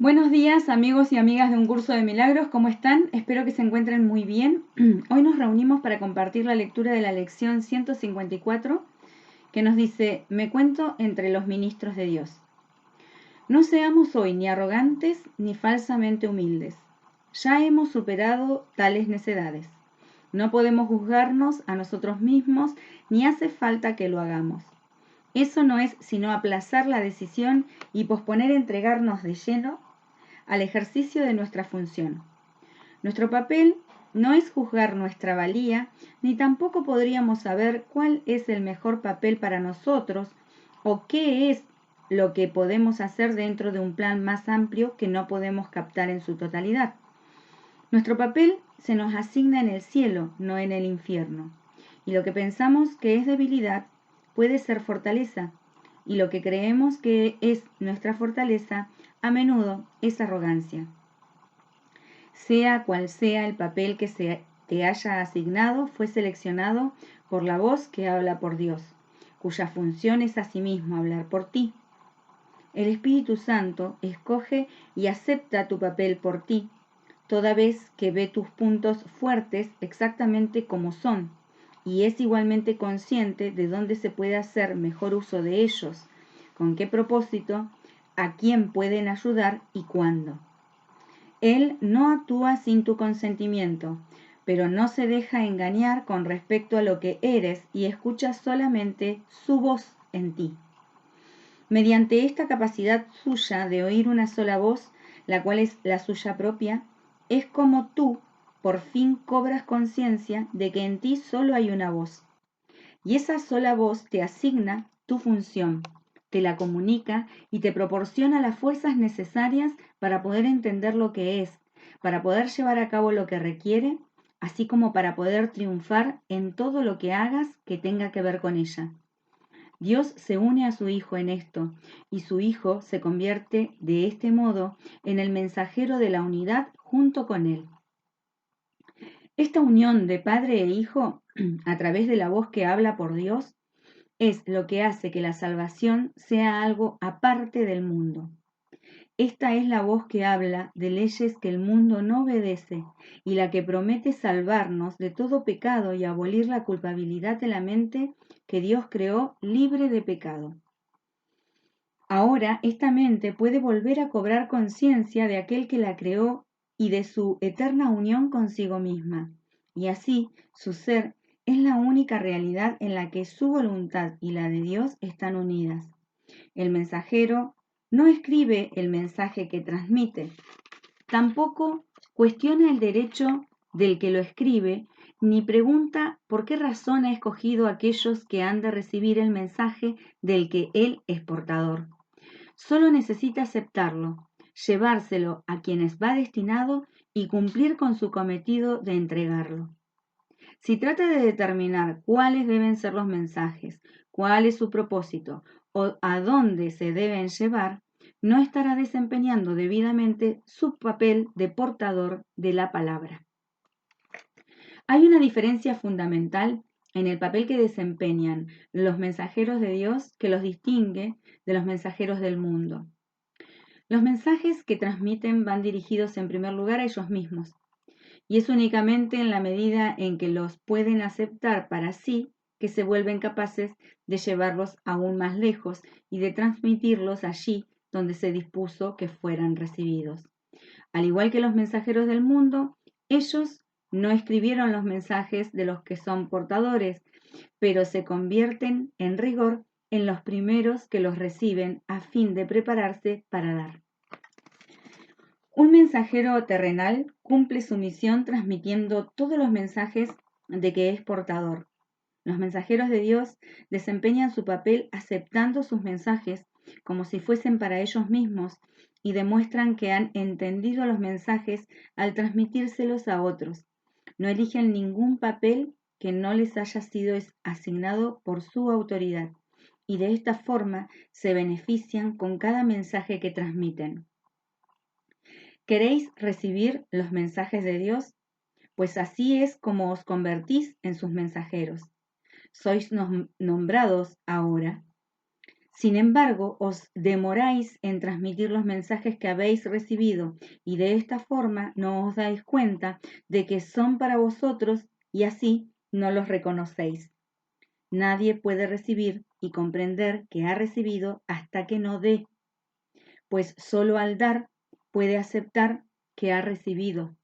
Buenos días amigos y amigas de Un Curso de Milagros, ¿cómo están? Espero que se encuentren muy bien. Hoy nos reunimos para compartir la lectura de la lección 154 que nos dice: me cuento entre los ministros de Dios. No seamos hoy ni arrogantes ni falsamente humildes. Ya hemos superado tales necedades. No podemos juzgarnos a nosotros mismos ni hace falta que lo hagamos. Eso no es sino aplazar la decisión y posponer entregarnos de lleno al ejercicio de nuestra función. Nuestro papel no es juzgar nuestra valía, ni tampoco podríamos saber cuál es el mejor papel para nosotros o qué es lo que podemos hacer dentro de un plan más amplio que no podemos captar en su totalidad. Nuestro papel se nos asigna en el cielo, no en el infierno. Y lo que pensamos que es debilidad puede ser fortaleza, y lo que creemos que es nuestra fortaleza a menudo es arrogancia. Sea cual sea el papel que se te haya asignado, fue seleccionado por la voz que habla por Dios, cuya función es asimismo hablar por ti. El Espíritu Santo escoge y acepta tu papel por ti, toda vez que ve tus puntos fuertes exactamente como son, y es igualmente consciente de dónde se puede hacer mejor uso de ellos, con qué propósito, a quién pueden ayudar y cuándo. Él no actúa sin tu consentimiento, pero no se deja engañar con respecto a lo que eres y escucha solamente su voz en ti. Mediante esta capacidad suya de oír una sola voz, la cual es la suya propia, es como tú por fin cobras conciencia de que en ti solo hay una voz. Y esa sola voz te asigna tu función, te la comunica y te proporciona las fuerzas necesarias para poder entender lo que es, para poder llevar a cabo lo que requiere, así como para poder triunfar en todo lo que hagas que tenga que ver con ella. Dios se une a su Hijo en esto, y su Hijo se convierte de este modo en el mensajero de la unidad junto con él. Esta unión de Padre e Hijo, a través de la voz que habla por Dios, es lo que hace que la salvación sea algo aparte del mundo. Esta es la voz que habla de leyes que el mundo no obedece y la que promete salvarnos de todo pecado y abolir la culpabilidad de la mente que Dios creó libre de pecado. Ahora esta mente puede volver a cobrar conciencia de aquel que la creó y de su eterna unión consigo misma, y así su ser es la única realidad en la que su voluntad y la de Dios están unidas. El mensajero no escribe el mensaje que transmite, tampoco cuestiona el derecho del que lo escribe, ni pregunta por qué razón ha escogido a aquellos que han de recibir el mensaje del que él es portador. Solo necesita aceptarlo, llevárselo a quienes va destinado y cumplir con su cometido de entregarlo. Si trata de determinar cuáles deben ser los mensajes, cuál es su propósito o a dónde se deben llevar, no estará desempeñando debidamente su papel de portador de la palabra. Hay una diferencia fundamental en el papel que desempeñan los mensajeros de Dios que los distingue de los mensajeros del mundo. Los mensajes que transmiten van dirigidos en primer lugar a ellos mismos, y es únicamente en la medida en que los pueden aceptar para sí que se vuelven capaces de llevarlos aún más lejos y de transmitirlos allí donde se dispuso que fueran recibidos. Al igual que los mensajeros del mundo, ellos no escribieron los mensajes de los que son portadores, pero se convierten en rigor en los primeros que los reciben a fin de prepararse para dar. Un mensajero terrenal cumple su misión transmitiendo todos los mensajes de que es portador. Los mensajeros de Dios desempeñan su papel aceptando sus mensajes como si fuesen para ellos mismos y demuestran que han entendido los mensajes al transmitírselos a otros. No eligen ningún papel que no les haya sido asignado por su autoridad y de esta forma se benefician con cada mensaje que transmiten. ¿Queréis recibir los mensajes de Dios? Pues así es como os convertís en sus mensajeros. Sois nombrados ahora. Sin embargo, os demoráis en transmitir los mensajes que habéis recibido y de esta forma no os dais cuenta de que son para vosotros y así no los reconocéis. Nadie puede recibir y comprender que ha recibido hasta que no dé, pues solo al dar puede aceptar que ha recibido.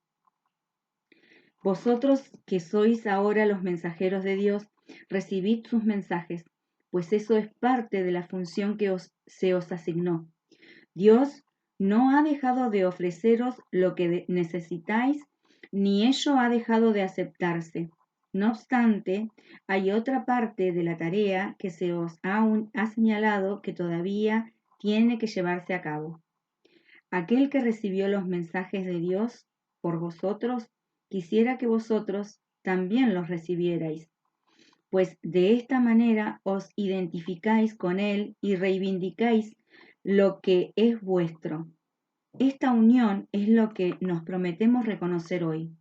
Vosotros que sois ahora los mensajeros de Dios, recibid sus mensajes, pues eso es parte de la función que se os asignó. Dios no ha dejado de ofreceros lo que necesitáis, ni ello ha dejado de aceptarse. No obstante, hay otra parte de la tarea que se os ha señalado que todavía tiene que llevarse a cabo. Aquel que recibió los mensajes de Dios por vosotros, quisiera que vosotros también los recibierais, pues de esta manera os identificáis con Él y reivindicáis lo que es vuestro. Esta unión es lo que nos prometemos reconocer hoy.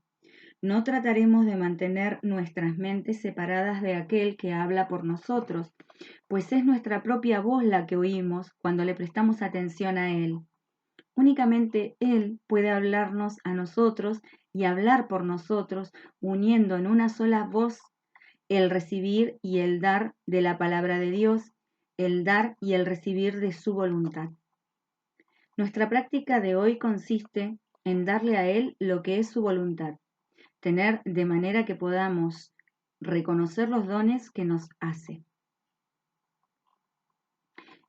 No trataremos de mantener nuestras mentes separadas de aquel que habla por nosotros, pues es nuestra propia voz la que oímos cuando le prestamos atención a Él. Únicamente Él puede hablarnos a nosotros y hablar por nosotros, uniendo en una sola voz el recibir y el dar de la palabra de Dios, el dar y el recibir de su voluntad. Nuestra práctica de hoy consiste en darle a Él lo que es su voluntad, tener de manera que podamos reconocer los dones que nos hace.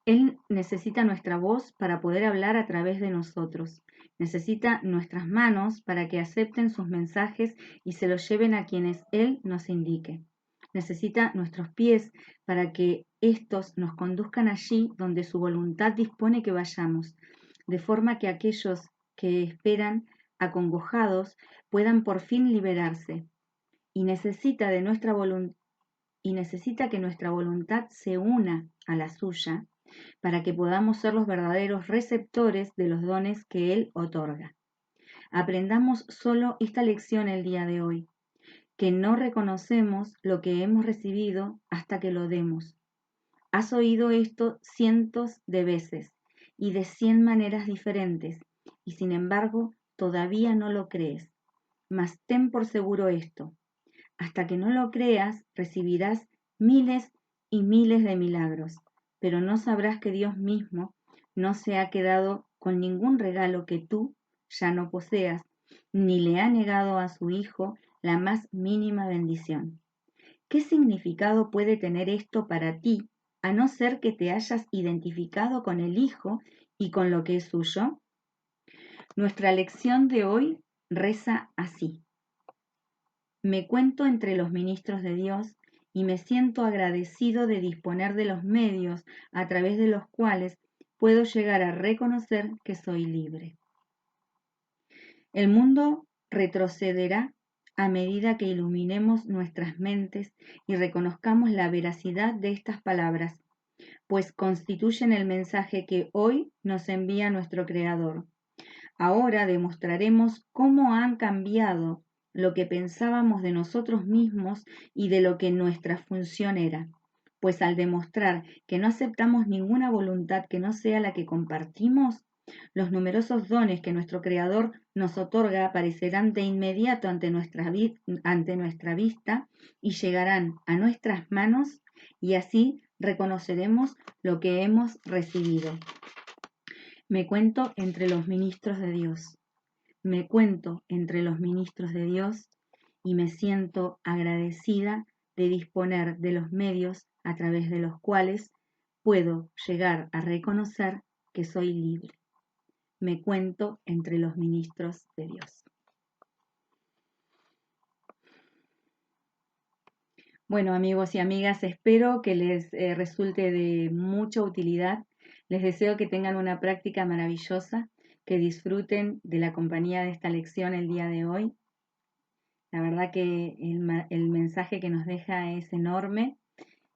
Él necesita nuestra voz para poder hablar a través de nosotros. Necesita nuestras manos para que acepten sus mensajes y se los lleven a quienes Él nos indique. Necesita nuestros pies para que éstos nos conduzcan allí donde su voluntad dispone que vayamos, de forma que aquellos que esperan, acongojados, puedan por fin liberarse. Y necesita de nuestra y necesita que nuestra voluntad se una a la suya para que podamos ser los verdaderos receptores de los dones que Él otorga. Aprendamos solo esta lección el día de hoy, que no reconocemos lo que hemos recibido hasta que lo demos. Has oído esto cientos de veces y de 100 maneras diferentes, y sin embargo todavía no lo crees. Mas ten por seguro esto: hasta que no lo creas, recibirás miles y miles de milagros, pero no sabrás que Dios mismo no se ha quedado con ningún regalo que tú ya no poseas, ni le ha negado a su Hijo la más mínima bendición. ¿Qué significado puede tener esto para ti, a no ser que te hayas identificado con el Hijo y con lo que es suyo? Nuestra lección de hoy reza así: me cuento entre los ministros de Dios y me siento agradecido de disponer de los medios a través de los cuales puedo llegar a reconocer que soy libre. El mundo retrocederá a medida que iluminemos nuestras mentes y reconozcamos la veracidad de estas palabras, pues constituyen el mensaje que hoy nos envía nuestro Creador. Ahora demostraremos cómo han cambiado lo que pensábamos de nosotros mismos y de lo que nuestra función era, pues al demostrar que no aceptamos ninguna voluntad que no sea la que compartimos, los numerosos dones que nuestro Creador nos otorga aparecerán de inmediato ante nuestra vista y llegarán a nuestras manos, y así reconoceremos lo que hemos recibido. Me cuento entre los ministros de Dios. Me cuento entre los ministros de Dios y me siento agradecida de disponer de los medios a través de los cuales puedo llegar a reconocer que soy libre. Me cuento entre los ministros de Dios. Bueno, amigos y amigas, espero que les resulte de mucha utilidad. Les deseo que tengan una práctica maravillosa, que disfruten de la compañía de esta lección el día de hoy. La verdad que el mensaje que nos deja es enorme.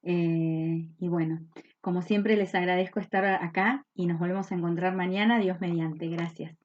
Y bueno, como siempre les agradezco estar acá y nos volvemos a encontrar mañana, Dios mediante. Gracias.